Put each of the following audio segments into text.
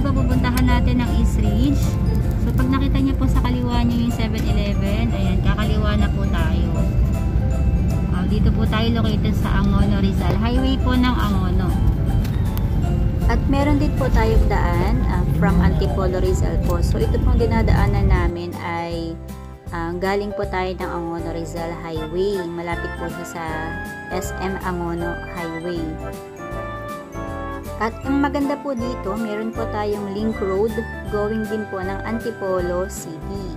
po pupuntahan natin ng East Ridge. So pag nakita niyo po sa kaliwa niyo yung 7-Eleven, ayan, kakaliwa na po tayo. Dito po tayo located sa Angono, Rizal. Highway po ng Angono. At meron din po tayong daan from Antipolo, Rizal po. So ito pong dinadaanan namin ay galing po tayo ng Angono, Rizal Highway. Malapit po siya sa SM Angono Highway. At ang maganda po dito, meron po tayong link road going din po ng Antipolo City.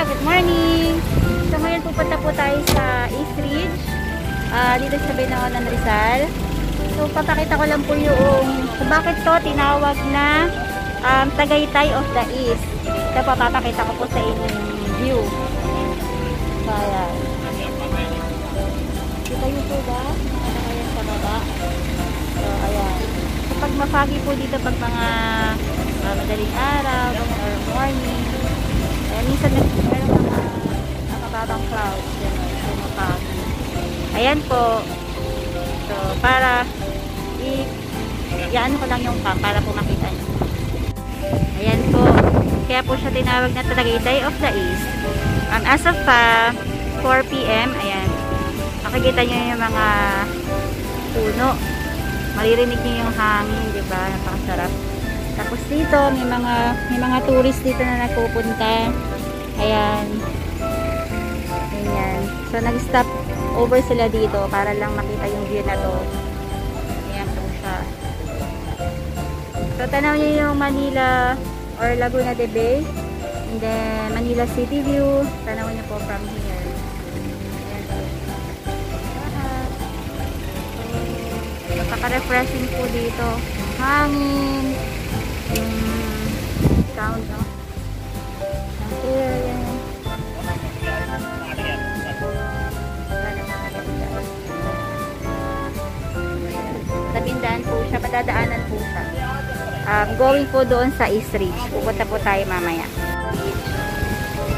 Good morning! So ngayon pupunta po tayo sa East Ridge, dito sa Binaonan, Rizal. So papakita ko lang po yung bakit to tinawag na Tagaytay of the East. Ito po papakita ko po sa inyong view. So ayan. Kita nyo po ba? Nakatakayan sa baba. So ayan. So pag mafagi po dito pag mga madaling araw or morning, minsan meron mga nakababang clouds, gano'n, so mapagi. Ayan po. So, para i-ano ko lang yung cam para po makita nyo. Ayan po. Kaya po siya tinawag na Tagaytay of the East. As of 4 PM, ayan, makikita nyo yung mga puno. Maririnig nyo yung hangin, diba? Napakasarap. Tapos dito, may mga tourist dito na nagpupunta. Ayan. Ayan. So, nag-stop over sila dito para lang makita yung view na to. Ayan po siya. So, tanaw niyo yung Manila or Laguna de Bay. And then, Manila City View. Tanaw niyo po from here. Ayan po. So, napaka-refreshing po dito. Hangin. Yung sound ng air, yan. Tabindaan po siya, madadaanan po siya. Going po doon sa East Ridge. Pupunta po tayo mamaya.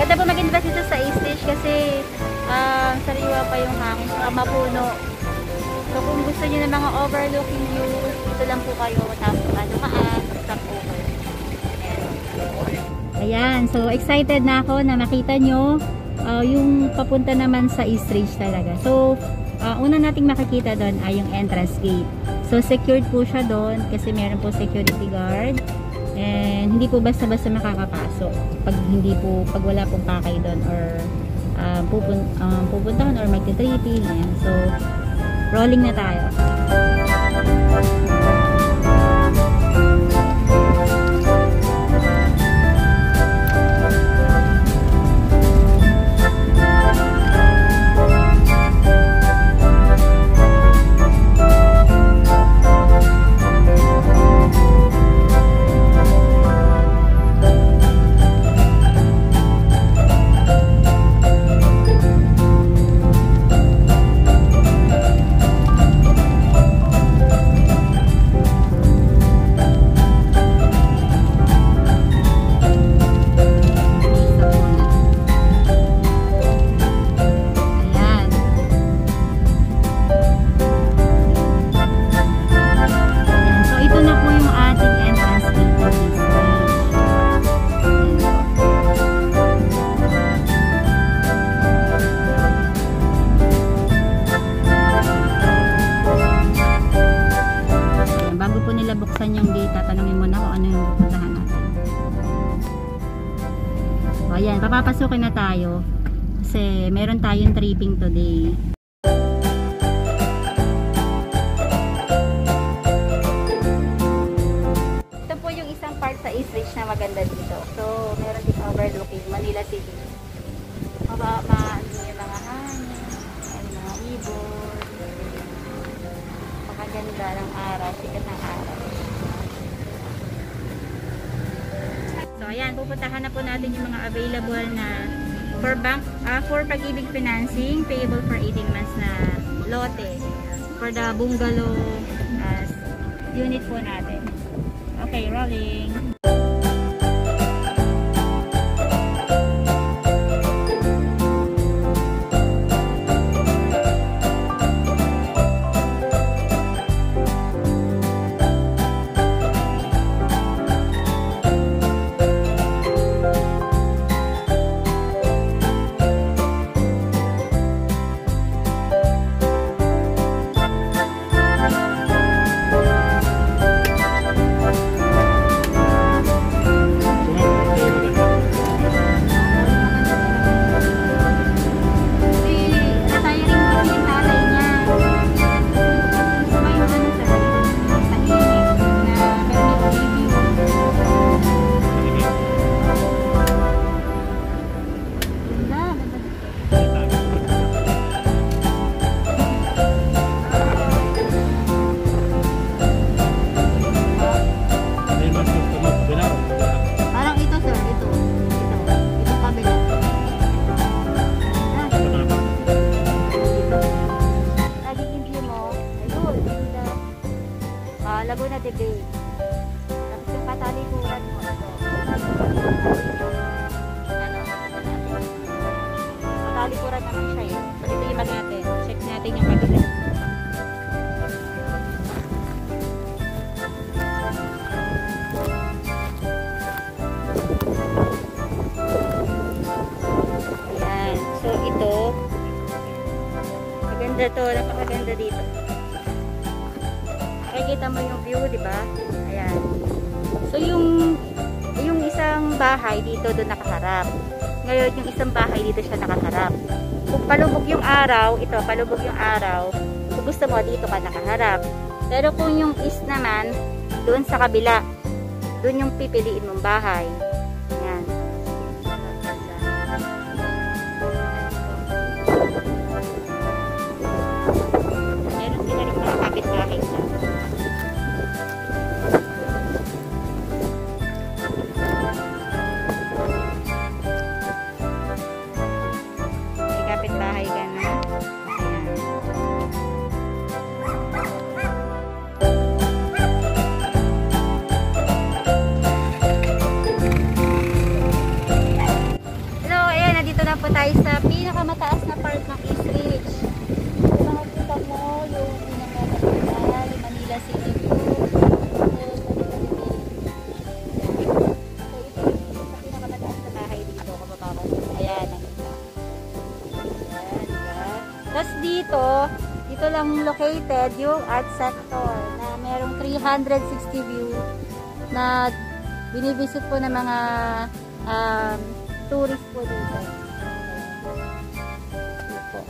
Ganda po mag-invest dito sa East Ridge kasi sariwa pa yung hangin, mapuno. So kung gusto niyo ng mga overlooking view, dito lang po kayo tapos stop over. Ayan, so excited na ako na makita nyo yung papunta naman sa East Ridge talaga. So, una nating makikita doon ay yung entrance gate. So, secured po siya doon kasi meron po security guard. And hindi po basta-basta makakapasok pag wala pong pakay doon or pupuntahan or magti-tripping. Ayan. So, rolling na tayo. buksan yung gate, tatanungin mo na kung ano yung pupuntahan natin. So, ayan, papapasukin na tayo kasi meron tayong tripping today. Ito po yung isang part sa East Ridge na maganda dito. So, meron din overlooking Manila City. Yung mga hangin, yung mga ibon. Pakaganda ng araw, sikat ng araw. So ayan, pupuntahan na po natin yung mga available na for Pag-ibig financing, payable for 18 months na lote for the bungalow unit po natin. Okay, rolling. Laguna de Bay. Tapos yung katalikuran mo ito. Katalikuran naman siya yun. So ito yung natin. Check natin yung kabila. Ayan. So ito maganda to. Napakaganda dito. Nakikita mo yung view, di ba? Ayan. So yung isang bahay dito doon nakaharap. Ngayon yung isang bahay dito siya nakaharap. Kung palubog yung araw, ito palubog yung araw. Kung gusto mo dito ka nakaharap. Pero kung yung east naman, doon sa kabila, doon yung pipiliin mong bahay. Ayan. Meron sila rin mga kapit-bahay sa bahay ka na. Ayan. Hello, ayan, nandito na po tayo sa pinakamataas na part ng East Ridge. Kung makikita mo yung pinakamataas, yung Manila City View. So, ito yung pinakamataas na bahay dito. Ayan, nakita. Tapos dito lang located yung art sector na merong 360 view na binivisit po ng mga tourist po dito. Ito.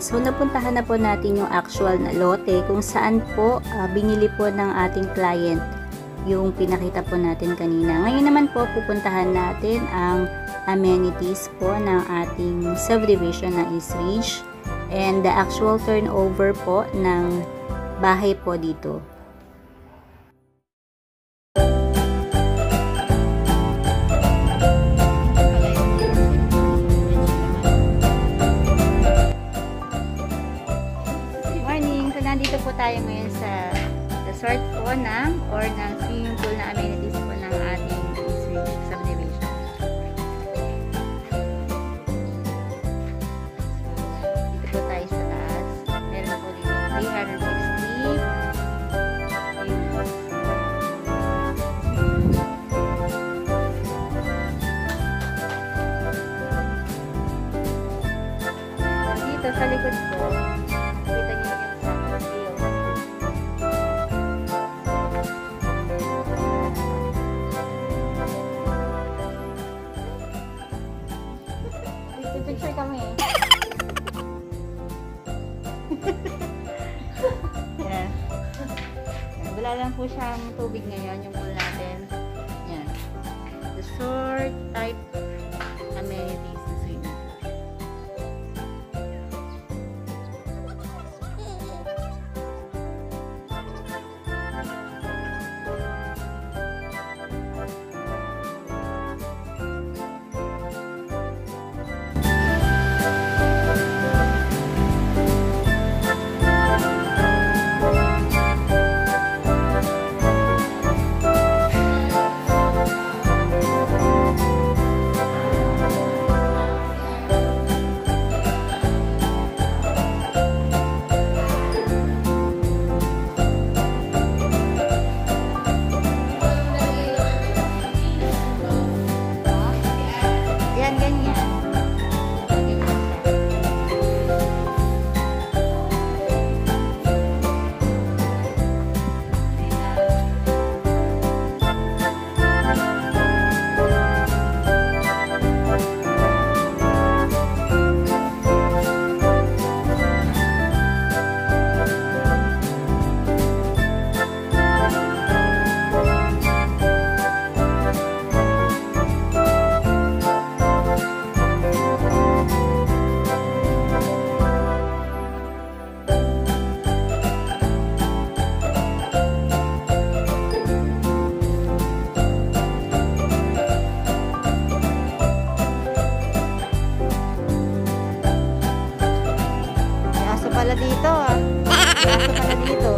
So napuntahan na po natin yung actual na lote kung saan po binili po ng ating client yung pinakita po natin kanina. Ngayon naman po pupuntahan natin ang amenities po ng ating subdivision na East Ridge and the actual turnover po ng bahay po dito. Nandito po tayo ngayon sa resort po ng swimming pool na amenities po ng ating East Ridge subdivision. Dito po tayo sa taas. Meron po dito 360 views. po siyang tubig ngayon, yung pool natin. Yan. Resort type amenities na swimming pool. Yan, ganyan. Ganyan siya. May aso pala dito ah. May aso pala dito.